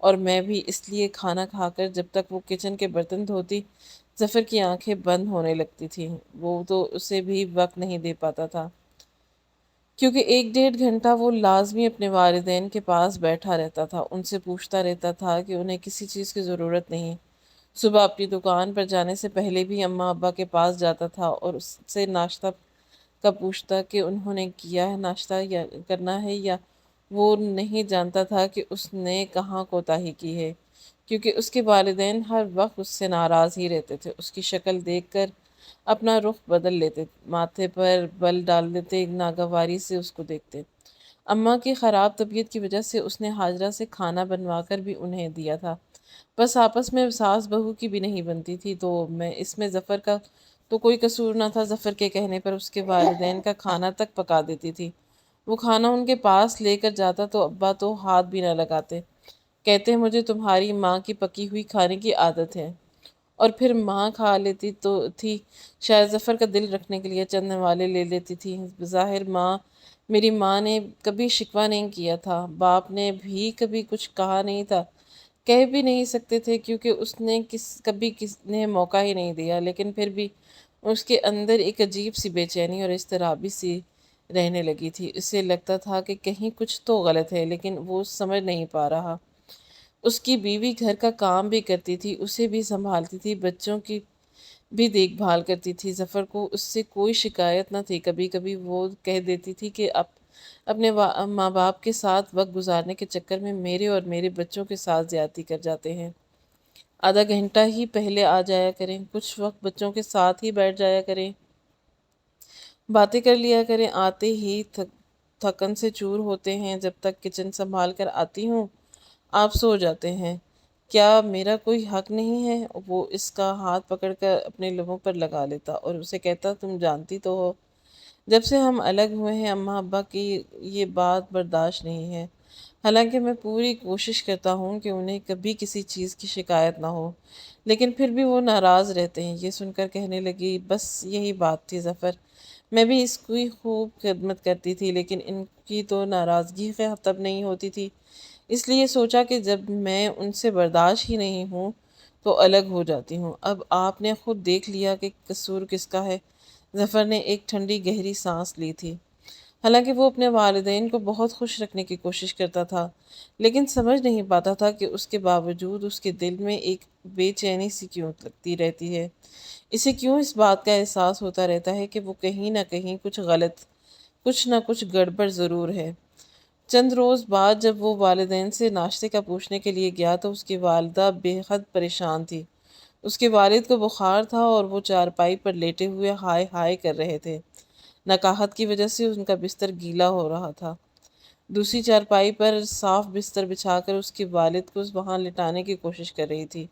اور میں بھی اس لیے کھانا کھا کر جب تک وہ کچن کے برتن دھوتی ظفر کی آنکھیں بند ہونے لگتی تھیں۔ وہ تو اسے بھی وقت نہیں دے پاتا تھا، کیونکہ 1 ڈیڑھ گھنٹہ وہ لازمی اپنے والدین کے پاس بیٹھا رہتا تھا، ان سے پوچھتا رہتا تھا کہ انہیں کسی چیز کی ضرورت نہیں۔ صبح اپنی دکان پر جانے سے پہلے بھی اماں ابا کے پاس جاتا تھا اور اس سے ناشتہ کا پوچھتا کہ انہوں نے کیا ہے ناشتہ یا کرنا ہے، یا وہ نہیں جانتا تھا کہ اس نے کہاں کوتاہی کی ہے، کیونکہ اس کے والدین ہر وقت اس سے ناراض ہی رہتے تھے۔ اس کی شکل دیکھ کر اپنا رخ بدل لیتے، ماتھے پر بل ڈال دیتے، ناگواری سے اس کو دیکھتے۔ اماں کی خراب طبیعت کی وجہ سے اس نے حاجرہ سے کھانا بنوا کر بھی انہیں دیا تھا، بس آپس میں ساس بہو کی بھی نہیں بنتی تھی، تو اس میں ظفر کا تو کوئی قصور نہ تھا۔ ظفر کے کہنے پر اس کے والدین کا کھانا تک پکا دیتی تھی۔ وہ کھانا ان کے پاس لے کر جاتا تو ابا تو ہاتھ بھی نہ لگاتے، کہتے مجھے تمہاری ماں کی پکی ہوئی کھانے کی عادت ہے، اور پھر ماں کھا لیتی تو تھی، شاید ظفر کا دل رکھنے کے لیے چند نوالے لے لیتی تھی۔ بظاہر میری ماں نے کبھی شکوہ نہیں کیا تھا، باپ نے بھی کبھی کچھ کہا نہیں تھا، کہہ بھی نہیں سکتے تھے کیونکہ اس نے کبھی کس نے موقع ہی نہیں دیا، لیکن پھر بھی اس کے اندر ایک عجیب سی بے چینی اور اضطرابی سی رہنے لگی تھی۔ اسے لگتا تھا کہ کہیں کچھ تو غلط ہے، لیکن وہ سمجھ نہیں پا رہا۔ اس کی بیوی گھر کا کام بھی کرتی تھی، اسے بھی سنبھالتی تھی، بچوں کی بھی دیکھ بھال کرتی تھی۔ ظفر کو اس سے کوئی شکایت نہ تھی۔ کبھی کبھی وہ کہہ دیتی تھی کہ اپنے ماں باپ کے ساتھ وقت گزارنے کے چکر میں میرے اور میرے بچوں کے ساتھ زیادتی کر جاتے ہیں۔ آدھا گھنٹہ ہی پہلے آ جایا کریں، کچھ وقت بچوں کے ساتھ ہی بیٹھ جایا کریں، باتیں کر لیا کریں، آتے ہی تھکن سے چور ہوتے ہیں، جب تک کچن سنبھال کر آتی ہوں آپ سو جاتے ہیں، کیا میرا کوئی حق نہیں ہے؟ وہ اس کا ہاتھ پکڑ کر اپنے لبوں پر لگا لیتا اور اسے کہتا تم جانتی تو ہو جب سے ہم الگ ہوئے ہیں اماں ابا کی یہ بات برداشت نہیں ہے، حالانکہ میں پوری کوشش کرتا ہوں کہ انہیں کبھی کسی چیز کی شکایت نہ ہو، لیکن پھر بھی وہ ناراض رہتے ہیں۔ یہ سن کر کہنے لگی بس یہی بات تھی ظفر، میں بھی اس کی خوب خدمت کرتی تھی، لیکن ان کی تو ناراضگی تب نہیں ہوتی تھی، اس لیے سوچا کہ جب میں ان سے برداشت ہی نہیں ہوں تو الگ ہو جاتی ہوں۔ اب آپ نے خود دیکھ لیا کہ قصور کس کا ہے۔ ظفر نے ایک ٹھنڈی گہری سانس لی تھی۔ حالانکہ وہ اپنے والدین کو بہت خوش رکھنے کی کوشش کرتا تھا، لیکن سمجھ نہیں پاتا تھا کہ اس کے باوجود اس کے دل میں ایک بے چینی سی کیوں لگتی رہتی ہے۔ اسے کیوں اس بات کا احساس ہوتا رہتا ہے کہ وہ کہیں نہ کہیں کچھ غلط، کچھ نہ کچھ گڑبڑ ضرور ہے۔ چند روز بعد جب وہ والدین سے ناشتے کا پوچھنے کے لیے گیا تو اس کی والدہ بے حد پریشان تھی۔ اس کے والد کو بخار تھا اور وہ چارپائی پر لیٹے ہوئے ہائے ہائے کر رہے تھے۔ نکاہت کی وجہ سے ان کا بستر گیلا ہو رہا تھا۔ دوسری چارپائی پر صاف بستر بچھا کر اس کے والد کو وہاں لٹانے کی کوشش کر رہی تھی۔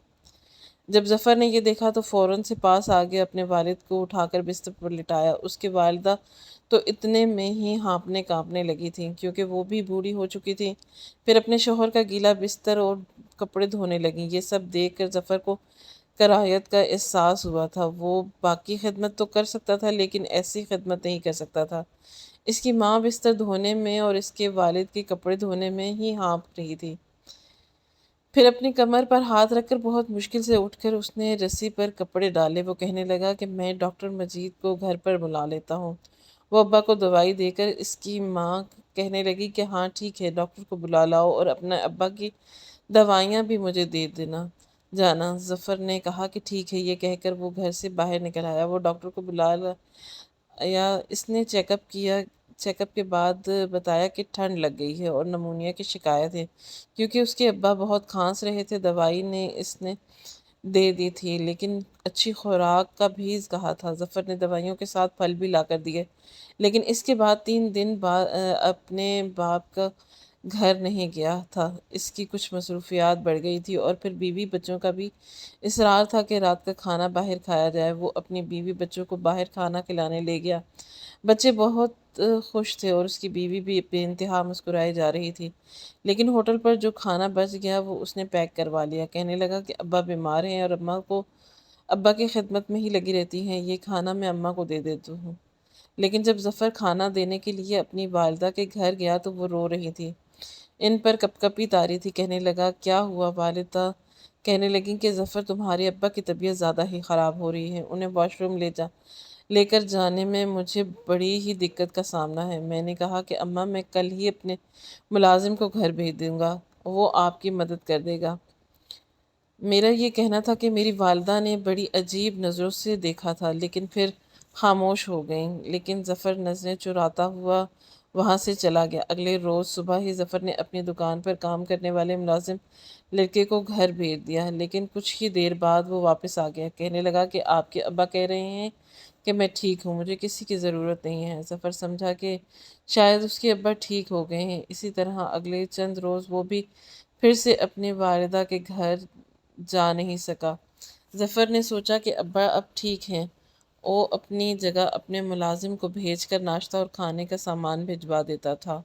جب ظفر نے یہ دیکھا تو فوراً سے پاس آگے اپنے والد کو اٹھا کر بستر پر لٹایا۔ اس کی والدہ تو اتنے میں ہی ہانپنے کانپنے لگی تھیں، کیونکہ وہ بھی بوڑھی ہو چکی تھیں۔ پھر اپنے شوہر کا گیلا بستر اور کپڑے دھونے لگیں۔ یہ سب دیکھ کر ظفر کو کراہیت کا احساس ہوا تھا۔ وہ باقی خدمت تو کر سکتا تھا، لیکن ایسی خدمت نہیں کر سکتا تھا۔ اس کی ماں بستر دھونے میں اور اس کے والد کے کپڑے دھونے میں ہی ہانپ رہی تھی۔ پھر اپنی کمر پر ہاتھ رکھ کر بہت مشکل سے اٹھ کر اس نے رسی پر کپڑے ڈالے۔ وہ کہنے لگا کہ میں ڈاکٹر مجید کو گھر پر بلا لیتا ہوں۔ وہ ابا کو دوائی دے کر اس کی ماں کہنے لگی کہ ہاں ٹھیک ہے، ڈاکٹر کو بلا لاؤ اور اپنا ابا کی دوائیاں بھی مجھے دے دینا جانا۔ ظفر نے کہا کہ ٹھیک ہے۔ یہ کہہ کر وہ گھر سے باہر نکل آیا۔ وہ ڈاکٹر کو بلا یا اس نے چیک اپ کے بعد بتایا کہ ٹھنڈ لگ گئی ہے اور نمونیا کی شکایت ہے، کیونکہ اس کے ابا بہت کھانس رہے تھے۔ دوائی اس نے دے دی تھی، لیکن اچھی خوراک کا بھی کہا تھا۔ ظفر نے دوائیوں کے ساتھ پھل بھی لا کر دیے، لیکن اس کے بعد 3 دن بعد اپنے باپ کا گھر نہیں گیا تھا۔ اس کی کچھ مصروفیات بڑھ گئی تھی اور پھر بیوی بچوں کا بھی اصرار تھا کہ رات کا کھانا باہر کھایا جائے۔ وہ اپنی بیوی بچوں کو باہر کھانا کھلانے لے گیا۔ بچے بہت خوش تھے اور اس کی بیوی بھی بے انتہا مسکرائی جا رہی تھی، لیکن ہوٹل پر جو کھانا بچ گیا وہ اس نے پیک کروا لیا۔ کہنے لگا کہ ابا بیمار ہیں اور ابا کی خدمت میں ہی لگی رہتی ہیں، یہ کھانا میں اماں کو دے دیتا ہوں۔ لیکن جب ظفر کھانا دینے کے لیے اپنی والدہ کے گھر گیا تو وہ رو رہی تھی۔ ان پر کپ کپی تاری تھی۔ کہنے لگا کیا ہوا؟ والدہ کہنے لگیں کہ ظفر تمہارے ابا کی طبیعت زیادہ ہی خراب ہو رہی ہے، انہیں واش روم لے کر جانے میں مجھے بڑی ہی دقت کا سامنا ہے۔ میں نے کہا کہ اماں میں کل ہی اپنے ملازم کو گھر بھیج دوں گا، وہ آپ کی مدد کر دے گا۔ میرا یہ کہنا تھا کہ میری والدہ نے بڑی عجیب نظروں سے دیکھا تھا، لیکن پھر خاموش ہو گئیں۔ لیکن ظفر نظریں چراتا ہوا وہاں سے چلا گیا۔ اگلے روز صبح ہی ظفر نے اپنی دکان پر کام کرنے والے ملازم لڑکے کو گھر بھیج دیا، لیکن کچھ ہی دیر بعد وہ واپس آ گیا۔ کہنے لگا کہ آپ کے ابا کہہ رہے ہیں کہ میں ٹھیک ہوں، مجھے کسی کی ضرورت نہیں ہے۔ ظفر سمجھا کہ شاید اس کے ابا ٹھیک ہو گئے ہیں۔ اسی طرح اگلے چند روز وہ بھی پھر سے اپنی والدہ کے گھر جا نہیں سکا۔ ظفر نے سوچا کہ ابا اب ٹھیک ہیں، وہ اپنی جگہ اپنے ملازم کو بھیج کر ناشتہ اور کھانے کا سامان بھجوا دیتا تھا۔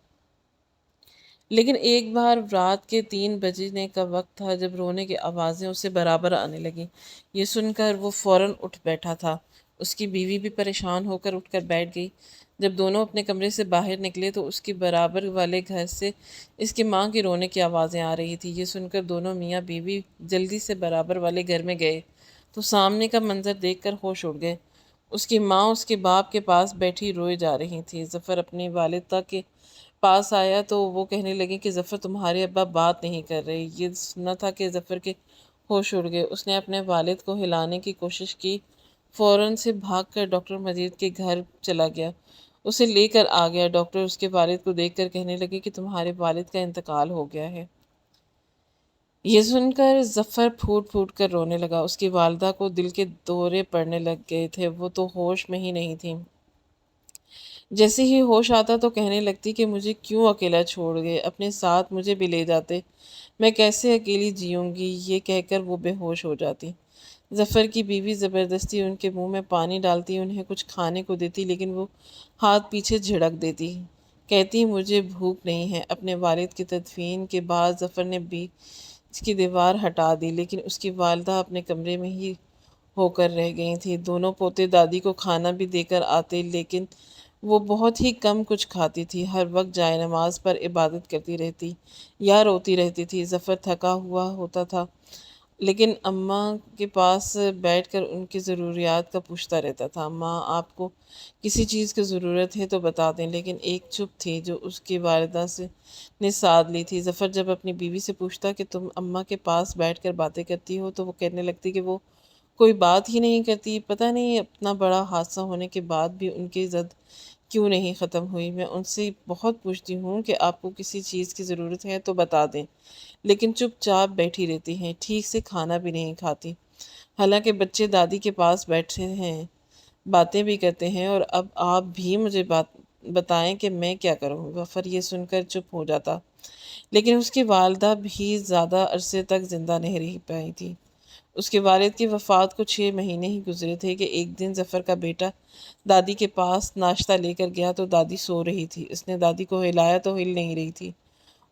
لیکن ایک بار رات کے 3 بجنے کا وقت تھا جب رونے کی آوازیں اسے برابر آنے لگیں۔ یہ سن کر وہ فوراً اٹھ بیٹھا تھا۔ اس کی بیوی بھی پریشان ہو کر اٹھ کر بیٹھ گئی۔ جب دونوں اپنے کمرے سے باہر نکلے تو اس کے برابر والے گھر سے اس کی ماں کی رونے کی آوازیں آ رہی تھی۔ یہ سن کر دونوں میاں بیوی جلدی سے برابر والے گھر میں گئے تو سامنے کا منظر دیکھ کر ہوش اڑ گئے۔ اس کی ماں اس کے باپ کے پاس بیٹھی روئے جا رہی تھی۔ ظفر اپنی والدہ کے پاس آیا تو وہ کہنے لگی کہ ظفر تمہارے ابا بات نہیں کر رہے۔ یہ سنا تھا کہ ظفر کے ہوش اڑ گئے۔ اس نے اپنے والد کو ہلانے کی کوشش کی، فوراً سے بھاگ کر ڈاکٹر مجید کے گھر چلا گیا، اسے لے کر آ گیا۔ ڈاکٹر اس کے والد کو دیکھ کر کہنے لگے کہ تمہارے والد کا انتقال ہو گیا ہے۔ یہ سن کر ظفر پھوٹ پھوٹ کر رونے لگا۔ اس کی والدہ کو دل کے دورے پڑنے لگ گئے تھے، وہ تو ہوش میں ہی نہیں تھیں۔ جیسے ہی ہوش آتا تو کہنے لگتی کہ مجھے کیوں اکیلا چھوڑ گئے، اپنے ساتھ مجھے بھی لے جاتے، میں کیسے اکیلی جیوں گی، یہ کہہ کر وہ بے ہوش ہو جاتی۔ ظفر کی بیوی زبردستی ان کے منہ میں پانی ڈالتی، انہیں کچھ کھانے کو دیتی، لیکن وہ ہاتھ پیچھے جھڑک دیتی، کہتی مجھے بھوک نہیں ہے۔ اپنے والد کی تدفین کے بعد ظفر نے بیچ کی دیوار ہٹا دی، لیکن اس کی والدہ اپنے کمرے میں ہی ہو کر رہ گئی تھی۔ دونوں پوتے دادی کو کھانا بھی دے کر آتے، لیکن وہ بہت ہی کم کچھ کھاتی تھی، ہر وقت جائے نماز پر عبادت کرتی رہتی یا روتی رہتی تھی۔ ظفر تھکا ہوا ہوتا تھا، لیکن اماں کے پاس بیٹھ کر ان کی ضروریات کا پوچھتا رہتا تھا۔ ماں آپ کو کسی چیز کی ضرورت ہے تو بتا دیں، لیکن ایک چپ تھی جو اس کی والدہ نے سادھ لی تھی۔ ظفر جب اپنی بیوی سے پوچھتا کہ تم اماں کے پاس بیٹھ کر باتیں کرتی ہو تو وہ کہنے لگتی کہ وہ کوئی بات ہی نہیں کرتی، پتہ نہیں اتنا بڑا حادثہ ہونے کے بعد بھی ان کی ضد کیوں نہیں ختم ہوئی۔ میں ان سے بہت پوچھتی ہوں کہ آپ کو کسی چیز کی ضرورت ہے تو بتا دیں، لیکن چپ چاپ بیٹھی رہتی ہیں، ٹھیک سے کھانا بھی نہیں کھاتی۔ حالانکہ بچے دادی کے پاس بیٹھے ہیں، باتیں بھی کرتے ہیں، اور اب آپ بھی مجھے بتائیں کہ میں کیا کروں۔ ظفر یہ سن کر چپ ہو جاتا، لیکن اس کی والدہ بھی زیادہ عرصے تک زندہ نہیں رہ پائی تھی۔ اس کے والد کی وفات کو 6 مہینے ہی گزرے تھے کہ ایک دن ظفر کا بیٹا دادی کے پاس ناشتہ لے کر گیا تو دادی سو رہی تھی۔ اس نے دادی کو ہلایا تو ہل نہیں رہی تھی۔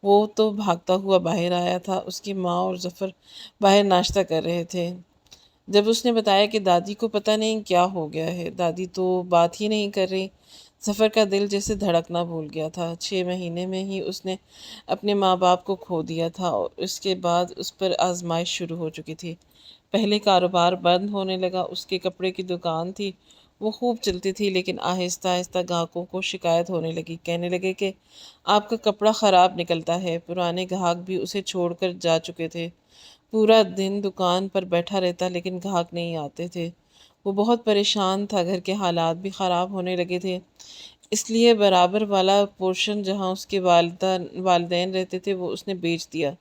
وہ تو بھاگتا ہوا باہر آیا تھا۔ اس کی ماں اور ظفر باہر ناشتہ کر رہے تھے۔ جب اس نے بتایا کہ دادی کو پتہ نہیں کیا ہو گیا ہے، دادی تو بات ہی نہیں کر رہی، ظفر کا دل جیسے دھڑکنا بھول گیا تھا۔ 6 مہینے میں ہی اس نے اپنے ماں باپ کو کھو دیا تھا، اور اس کے بعد اس پر آزمائش شروع ہو چکی تھی۔ پہلے کاروبار بند ہونے لگا۔ اس کے کپڑے کی دکان تھی، وہ خوب چلتی تھی، لیکن آہستہ آہستہ گاہکوں کو شکایت ہونے لگی۔ کہنے لگے کہ آپ کا کپڑا خراب نکلتا ہے۔ پرانے گاہک بھی اسے چھوڑ کر جا چکے تھے۔ پورا دن دکان پر بیٹھا رہتا، لیکن گاہک نہیں آتے تھے۔ وہ بہت پریشان تھا، گھر کے حالات بھی خراب ہونے لگے تھے، اس لیے برابر والا پورشن جہاں اس کے والدین رہتے تھے وہ اس نے بیچ دیا۔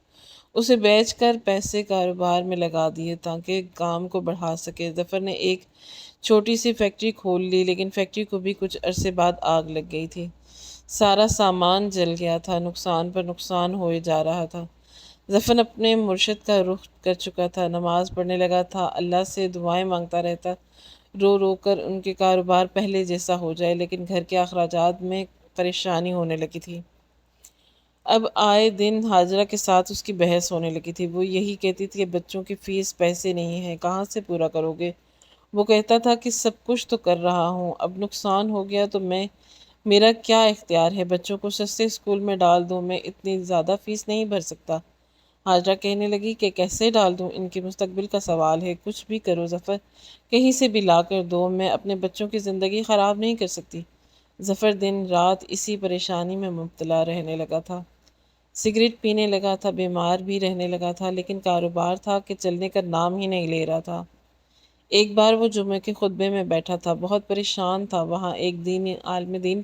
اسے بیچ کر پیسے کاروبار میں لگا دیے تاکہ کام کو بڑھا سکے۔ ظفر نے ایک چھوٹی سی فیکٹری کھول لی، لیکن فیکٹری کو بھی کچھ عرصے بعد آگ لگ گئی تھی۔ سارا سامان جل گیا تھا، نقصان پر نقصان ہوئے جا رہا تھا۔ ظفر اپنے مرشد کا رخ کر چکا تھا، نماز پڑھنے لگا تھا، اللہ سے دعائیں مانگتا رہتا، رو رو کر ان کے کاروبار پہلے جیسا ہو جائے، لیکن گھر کے اخراجات میں پریشانی ہونے لگی تھی۔ اب آئے دن حاجرہ کے ساتھ اس کی بحث ہونے لگی تھی۔ وہ یہی کہتی تھی کہ بچوں کی فیس پیسے نہیں ہیں، کہاں سے پورا کرو گے؟ وہ کہتا تھا کہ سب کچھ تو کر رہا ہوں، اب نقصان ہو گیا تو میں میرا کیا اختیار ہے؟ بچوں کو سستے اسکول میں ڈال دوں، میں اتنی زیادہ فیس نہیں بھر سکتا۔ ہاجرہ کہنے لگی کہ کیسے ڈال دوں؟ ان کے مستقبل کا سوال ہے، کچھ بھی کرو ظفر، کہیں سے بھی لا کر دو، میں اپنے بچوں کی زندگی خراب نہیں کر سکتی۔ ظفر دن رات اسی پریشانی میں مبتلا رہنے لگا تھا، سگریٹ پینے لگا تھا، بیمار بھی رہنے لگا تھا، لیکن کاروبار تھا کہ چلنے کا نام ہی نہیں لے رہا تھا۔ ایک بار وہ جمعے کے خطبے میں بیٹھا تھا، بہت پریشان تھا۔ وہاں ایک عالم دین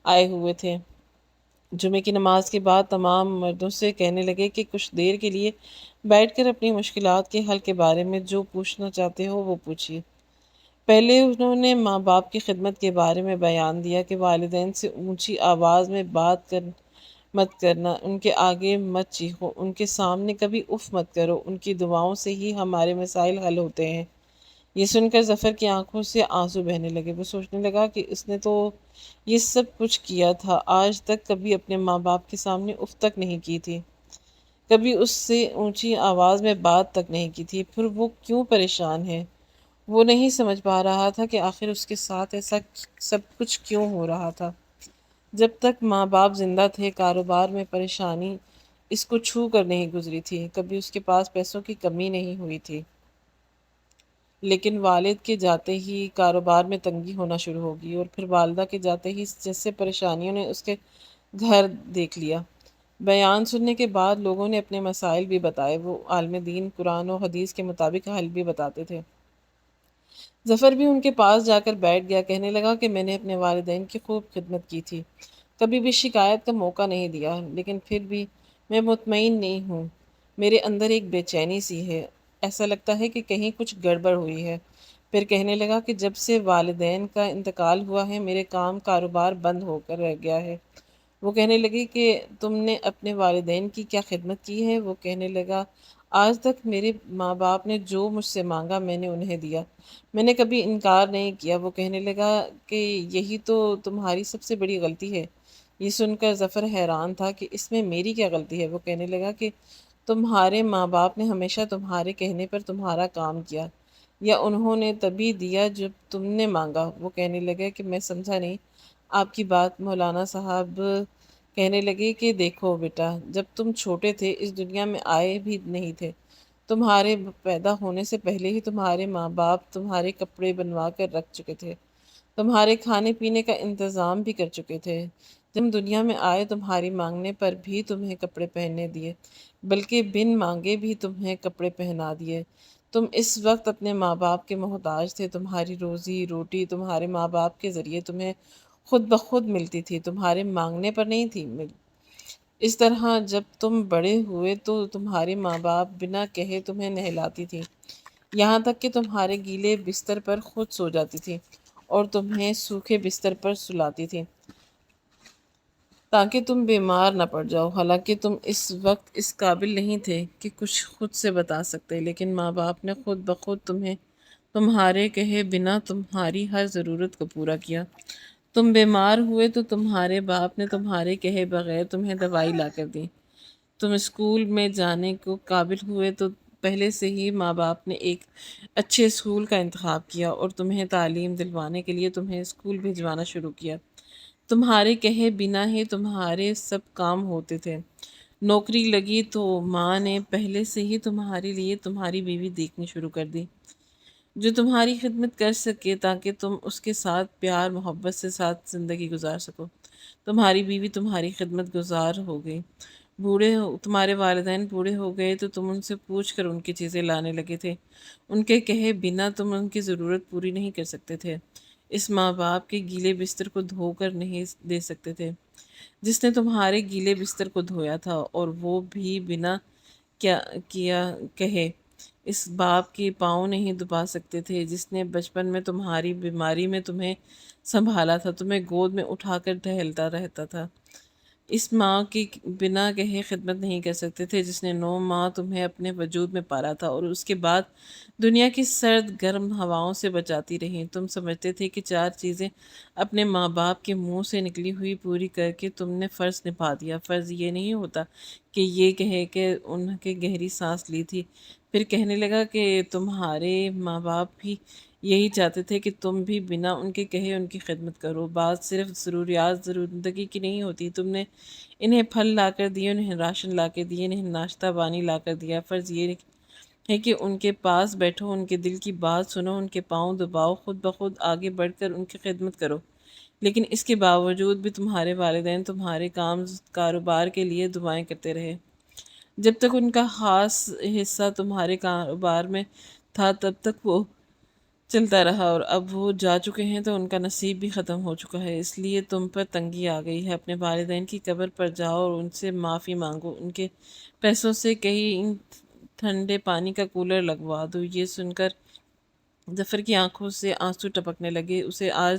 آئے ہوئے تھے۔ جمعے کی نماز کے بعد تمام مردوں سے کہنے لگے کہ کچھ دیر کے لیے بیٹھ کر اپنی مشکلات کے حل کے بارے میں جو پوچھنا چاہتے ہو وہ پوچھیے۔ پہلے انہوں نے ماں باپ کی خدمت کے بارے میں بیان دیا کہ والدین سے اونچی آواز میں مت کرنا، ان کے آگے مت چیخو، ان کے سامنے کبھی اف مت کرو، ان کی دعاؤں سے ہی ہمارے مسائل حل ہوتے ہیں۔ یہ سن کر ظفر کی آنکھوں سے آنسو بہنے لگے۔ وہ سوچنے لگا کہ اس نے تو یہ سب کچھ کیا تھا، آج تک کبھی اپنے ماں باپ کے سامنے اف تک نہیں کی تھی، کبھی اس سے اونچی آواز میں بات تک نہیں کی تھی، پھر وہ کیوں پریشان ہے؟ وہ نہیں سمجھ پا رہا تھا کہ آخر اس کے ساتھ ایسا سب کچھ کیوں ہو رہا تھا۔ جب تک ماں باپ زندہ تھے، کاروبار میں پریشانی اس کو چھو کر نہیں گزری تھی، کبھی اس کے پاس پیسوں کی کمی نہیں ہوئی تھی، لیکن والد کے جاتے ہی کاروبار میں تنگی ہونا شروع ہوگی، اور پھر والدہ کے جاتے ہی جیسے پریشانیوں نے اس کے گھر دیکھ لیا۔ بیان سننے کے بعد لوگوں نے اپنے مسائل بھی بتائے، وہ عالم دین قرآن و حدیث کے مطابق حل بھی بتاتے تھے۔ ظفر بھی ان کے پاس جا کر بیٹھ گیا، کہنے لگا کہ میں نے اپنے والدین کی خوب خدمت کی تھی، کبھی بھی شکایت کا موقع نہیں دیا، لیکن پھر بھی میں مطمئن نہیں ہوں، میرے اندر ایک بے چینی سی ہے، ایسا لگتا ہے کہ کہیں کچھ گڑبڑ ہوئی ہے۔ پھر کہنے لگا کہ جب سے والدین کا انتقال ہوا ہے، میرے کاروبار بند ہو کر رہ گیا ہے۔ وہ کہنے لگی کہ تم نے اپنے والدین کی کیا خدمت کی ہے؟ وہ کہنے لگا آج تک میرے ماں باپ نے جو مجھ سے مانگا میں نے انہیں دیا، میں نے کبھی انکار نہیں کیا۔ وہ کہنے لگا کہ یہی تو تمہاری سب سے بڑی غلطی ہے۔ یہ سن کر ظفر حیران تھا کہ اس میں میری کیا غلطی ہے؟ وہ کہنے لگا کہ تمہارے ماں باپ نے ہمیشہ تمہارے کہنے پر تمہارا کام کیا، یا انہوں نے تبھی دیا جب تم نے مانگا۔ وہ کہنے لگا کہ میں سمجھا نہیں آپ کی بات۔ مولانا صاحب کہنے لگے کہ دیکھو بیٹا، جب تم چھوٹے تھے، اس دنیا میں آئے بھی نہیں تھے، تمہارے پیدا ہونے سے پہلے ہی تمہارے ماں باپ تمہارے کپڑے بنوا کر رکھ چکے تھے، تمہارے کھانے پینے کا انتظام بھی کر چکے تھے۔ جب دنیا میں آئے تمہاری مانگنے پر بھی تمہیں کپڑے پہننے دیے، بلکہ بن مانگے بھی تمہیں کپڑے پہنا دیے۔ تم اس وقت اپنے ماں باپ کے محتاج تھے، تمہاری روزی روٹی تمہارے ماں باپ کے ذریعے تمہیں خود بخود ملتی تھی، تمہارے مانگنے پر نہیں تھی۔ اس طرح جب تم بڑے ہوئے تو تمہارے ماں باپ بنا کہے تمہیں نہلاتی تھی، یہاں تک کہ تمہارے گیلے بستر پر خود سو جاتی تھی اور تمہیں سوکھے بستر پر سلاتی تھی تاکہ تم بیمار نہ پڑ جاؤ۔ حالانکہ تم اس وقت اس قابل نہیں تھے کہ کچھ خود سے بتا سکتے، لیکن ماں باپ نے خود بخود تمہیں تمہارے کہے بنا تمہاری ہر ضرورت کو پورا کیا۔ تم بیمار ہوئے تو تمہارے باپ نے تمہارے کہے بغیر تمہیں دوائی لا کر دی۔ تم اسکول میں جانے کو قابل ہوئے تو پہلے سے ہی ماں باپ نے ایک اچھے اسکول کا انتخاب کیا اور تمہیں تعلیم دلوانے کے لیے تمہیں اسکول بھیجوانا شروع کیا۔ تمہارے کہے بنا ہی تمہارے سب کام ہوتے تھے۔ نوکری لگی تو ماں نے پہلے سے ہی تمہارے لیے تمہاری بیوی دیکھنی شروع کر دی، جو تمہاری خدمت کر سکے تاکہ تم اس کے ساتھ پیار محبت سے ساتھ زندگی گزار سکو۔ تمہاری بیوی تمہاری خدمت گزار ہو گئی، تمہارے والدین بوڑھے ہو گئے تو تم ان سے پوچھ کر ان کی چیزیں لانے لگے تھے، ان کے کہے بنا تم ان کی ضرورت پوری نہیں کر سکتے تھے، اس ماں باپ کے گیلے بستر کو دھو کر نہیں دے سکتے تھے جس نے تمہارے گیلے بستر کو دھویا تھا، اور وہ بھی بنا کیا کہے اس باپ کے پاؤں نہیں دبا سکتے تھے جس نے بچپن میں تمہاری بیماری میں تمہیں سنبھالا تھا، تمہیں گود میں اٹھا کر ٹہلتا رہتا تھا، اس ماں کی بنا کہے خدمت نہیں کر سکتے تھے جس نے 9 ماہ تمہیں اپنے وجود میں پالا تھا اور اس کے بعد دنیا کی سرد گرم ہواؤں سے بچاتی رہی۔ تم سمجھتے تھے کہ 4 چیزیں اپنے ماں باپ کے منہ سے نکلی ہوئی پوری کر کے تم نے فرض نبھا دیا۔ فرض یہ نہیں ہوتا کہ یہ کہے کہ ان کے گہری سانس لی تھی۔ پھر کہنے لگا کہ تمہارے ماں باپ بھی یہی چاہتے تھے کہ تم بھی بنا ان کے کہے ان کی خدمت کرو۔ بات صرف ضروریات زندگی کی نہیں ہوتی۔ تم نے انہیں پھل لا کر دیے، انہیں راشن لا کے دیے، انہیں ناشتہ پانی لا کر دیا۔ فرض یہ ہے کہ ان کے پاس بیٹھو، ان کے دل کی بات سنو، ان کے پاؤں دباؤ، خود بخود آگے بڑھ کر ان کی خدمت کرو۔ لیکن اس کے باوجود بھی تمہارے والدین تمہارے کاروبار کے لیے دعائیں کرتے رہے۔ جب تک ان کا خاص حصہ تمہارے کاروبار میں تھا تب تک وہ چلتا رہا، اور اب وہ جا چکے ہیں تو ان کا نصیب بھی ختم ہو چکا ہے۔ اس لیے تم پر تنگی آ گئی ہے۔ اپنے والدین کی قبر پر جاؤ اور ان سے معافی مانگو، ان کے پیسوں سے کہیں ٹھنڈے پانی کا کولر لگوا دو۔ یہ سن کر ظفر کی آنکھوں سے آنسو ٹپکنے لگے۔ اسے آج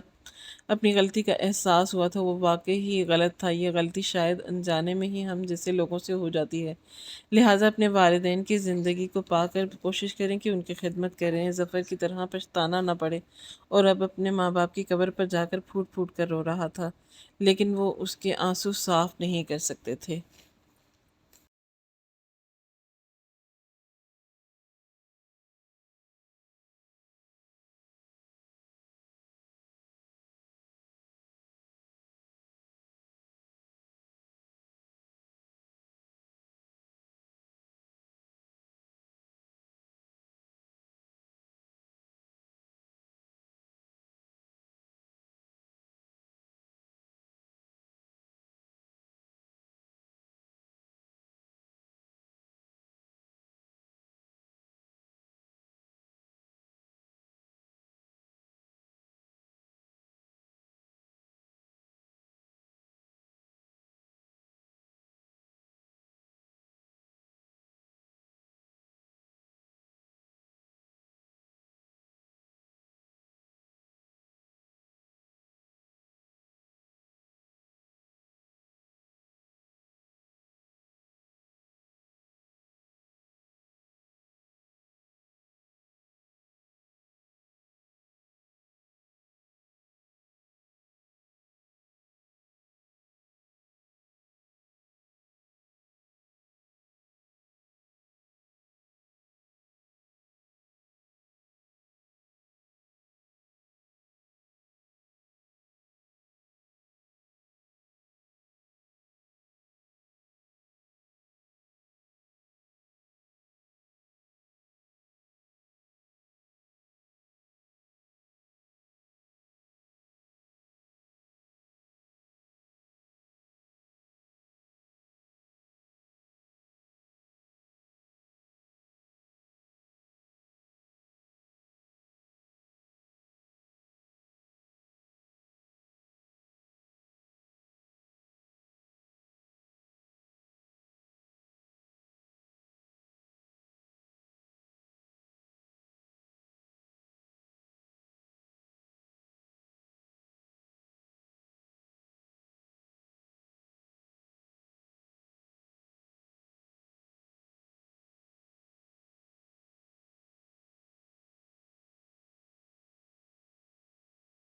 اپنی غلطی کا احساس ہوا تھا۔ وہ واقعی ہی غلط تھا۔ یہ غلطی شاید انجانے میں ہی ہم جیسے لوگوں سے ہو جاتی ہے، لہٰذا اپنے والدین کی زندگی کو پا کر کوشش کریں کہ ان کی خدمت کریں۔ ظفر کی طرح پچھتانا نہ پڑے، اور اب اپنے ماں باپ کی قبر پر جا کر پھوٹ پھوٹ کر رو رہا تھا، لیکن وہ اس کے آنسو صاف نہیں کر سکتے تھے۔